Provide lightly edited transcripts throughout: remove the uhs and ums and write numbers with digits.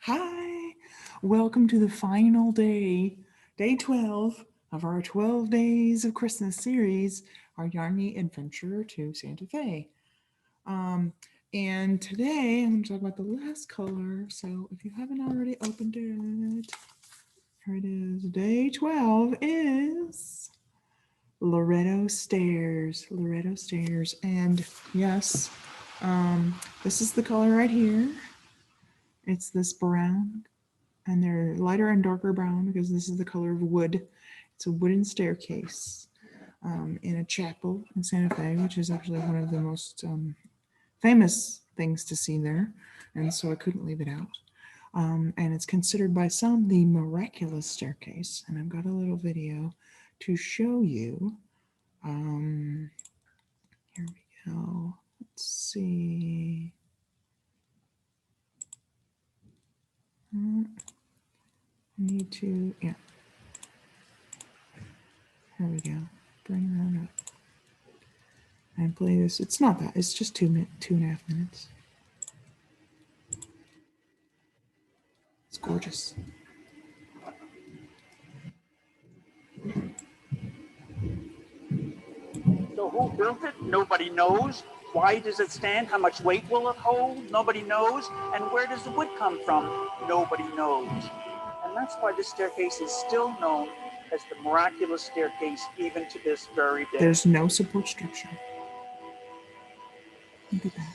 Hi, welcome to the final day, day 12 of our 12 Days of Christmas series, our Yarny Adventure to Santa Fe. Um, and today I'm going to talk about the last color. So if you haven't already opened it, here it is. Day 12 is Loretto Stairs. Loretto Stairs. And yes, this is the color right here. It's this brown, and they're lighter and darker brown because this is the color of wood. It's a wooden staircase in a chapel in Santa Fe, which is actually one of the most famous things to see there. And so I couldn't leave it out. And it's considered by some the miraculous staircase. And I've got a little video to show you. Here we go. Let's see. I need to, yeah, here we go. Bring that up and play this. It's not that, it's just 2.5 minutes. It's gorgeous. So who built it? Nobody knows. Why does it stand? How much weight will it hold? Nobody knows. And where does the wood come from? Nobody knows. And that's why this staircase is still known as the miraculous staircase even to this very day. There's no support structure. Look at that.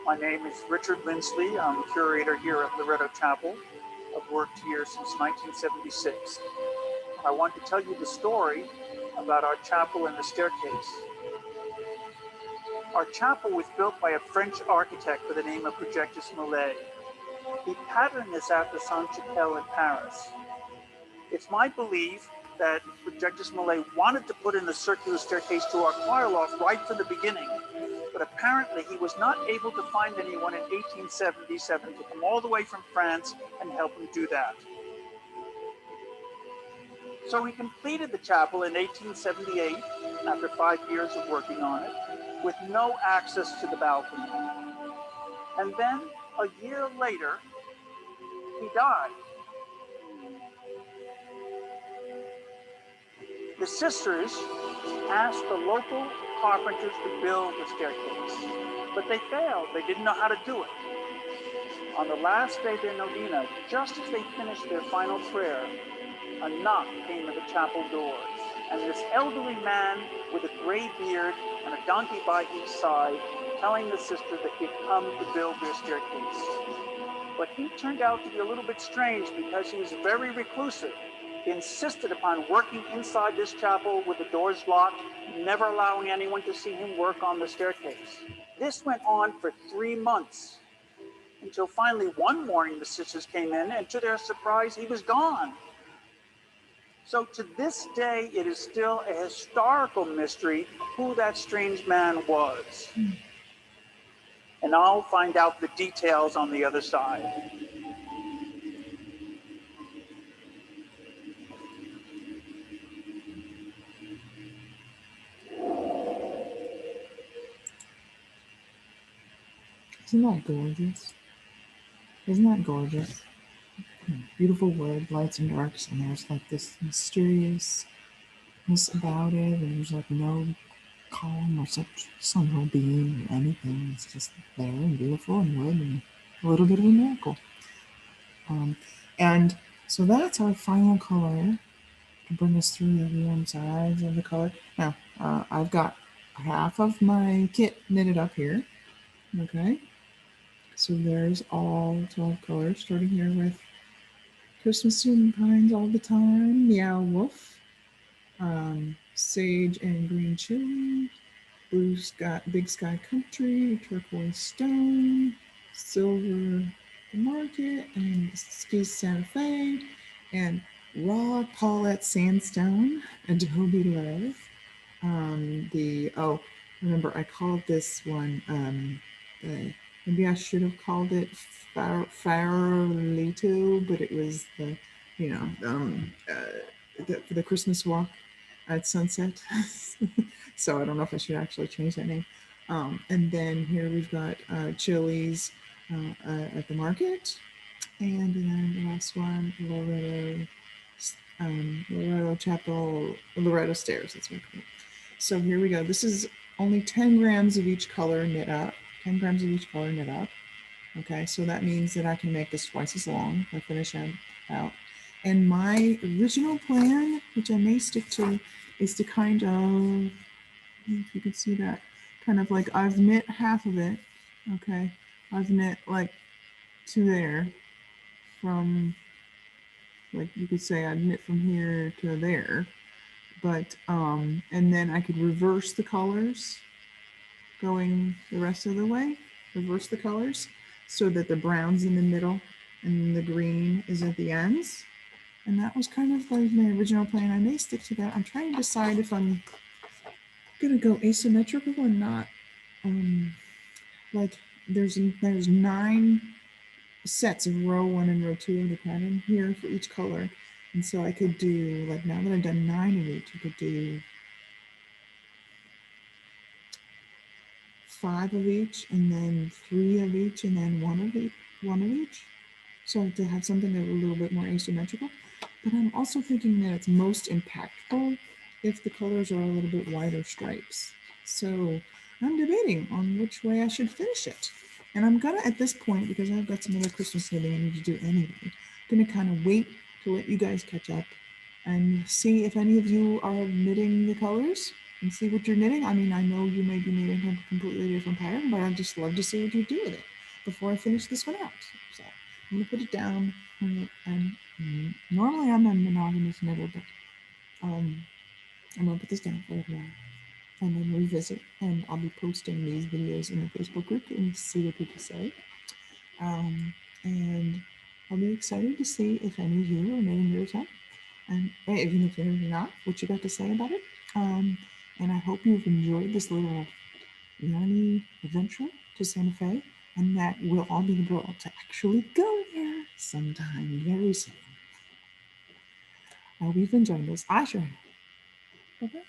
My name is Richard Lindsley. I'm curator here at Loretto Chapel. I've worked here since 1976. I want to tell you the story about our chapel and the staircase. Our chapel was built by a French architect by the name of Projectus Millet. He patterned this after Sainte-Chapelle in Paris. It's my belief that Projectus Millet wanted to put in a circular staircase to our choir loft right from the beginning, but apparently he was not able to find anyone in 1877 to come all the way from France and help him do that. So he completed the chapel in 1878, after 5 years of working on it, with no access to the balcony. And then, a year later, he died. The sisters asked the local carpenters to build the staircase, but they failed. They didn't know how to do it. On the last day of their novena, just as they finished their final prayer, a knock came at the chapel doors, and this elderly man with a gray beard and a donkey by each side telling the sister that he'd come to build their staircase. But he turned out to be a little bit strange because he was very reclusive. He insisted upon working inside this chapel with the doors locked, never allowing anyone to see him work on the staircase. This went on for 3 months, until finally one morning the sisters came in, and to their surprise, he was gone. So to this day, it is still a historical mystery who that strange man was. And I'll find out the details on the other side. Isn't that gorgeous? Isn't that gorgeous? Beautiful wood, lights and darks, and there's like this mysteriousness about it, and there's like no column or such sunlight beam or anything. It's just there and beautiful and wood and a little bit of a miracle. And so that's our final color to bring us through the insides of the color. Now, I've got half of my kit knitted up here. Okay. So there's all 12 colors, starting here with Christmas and Pines All the Time, Meow Wolf, Sage and Green Chili, Blue Sky, Big Sky Country, Turquoise Stone, Silver the Market, and Ski Santa Fe, and Raw Paulette Sandstone, Adobe Love. Remember I called this one, maybe I should have called it Farolito, but it was the, for the Christmas walk at sunset. So I don't know if I should actually change that name. And then here we've got chilies, at the market. And then the last one, Loretto Chapel, Loretto Stairs. That's what I call it. So here we go. This is only 10 grams of each color knit up. 10 grams of each color knit up. Okay, so that means that I can make this twice as long. I finish out. And my original plan, which I may stick to, is to kind of, if you can see that, kind of like I've knit half of it. Okay, I've knit like to there, from, like you could say I knit from here to there, but and then I could reverse the colors going the rest of the way, reverse the colors so that the brown's in the middle and the green is at the ends. And that was kind of like my original plan. I may stick to that. I'm trying to decide if I'm gonna go asymmetrical or not. Like there's 9 sets of row 1 and row 2 of the pattern here for each color. And so I could do, like now that I've done 9 of each, I could do 5 of each, and then 3 of each, and then 1 of each. So to have something a little bit more asymmetrical. But I'm also thinking that it's most impactful if the colors are a little bit wider stripes. So I'm debating on which way I should finish it. And I'm gonna, at this point, because I've got some other Christmas knitting I need to do anyway, I'm gonna kind of wait to let you guys catch up and see if any of you are knitting the colors and see what you're knitting. I mean, I know you may be knitting a completely different pattern, but I'd just love to see what you do with it before I finish this one out. So I'm gonna put it down. And normally I'm a monogamous knitter, but I'm gonna put this down for a while and then revisit. And I'll be posting these videos in the Facebook group and see what people say. And I'll be excited to see if any of you are knitting yours up, and even if you're not, what you got to say about it. And I hope you've enjoyed this little yarny adventure to Santa Fe, and that we'll all be able to actually go there sometime very soon. I hope you've enjoyed this. I sure have. Okay.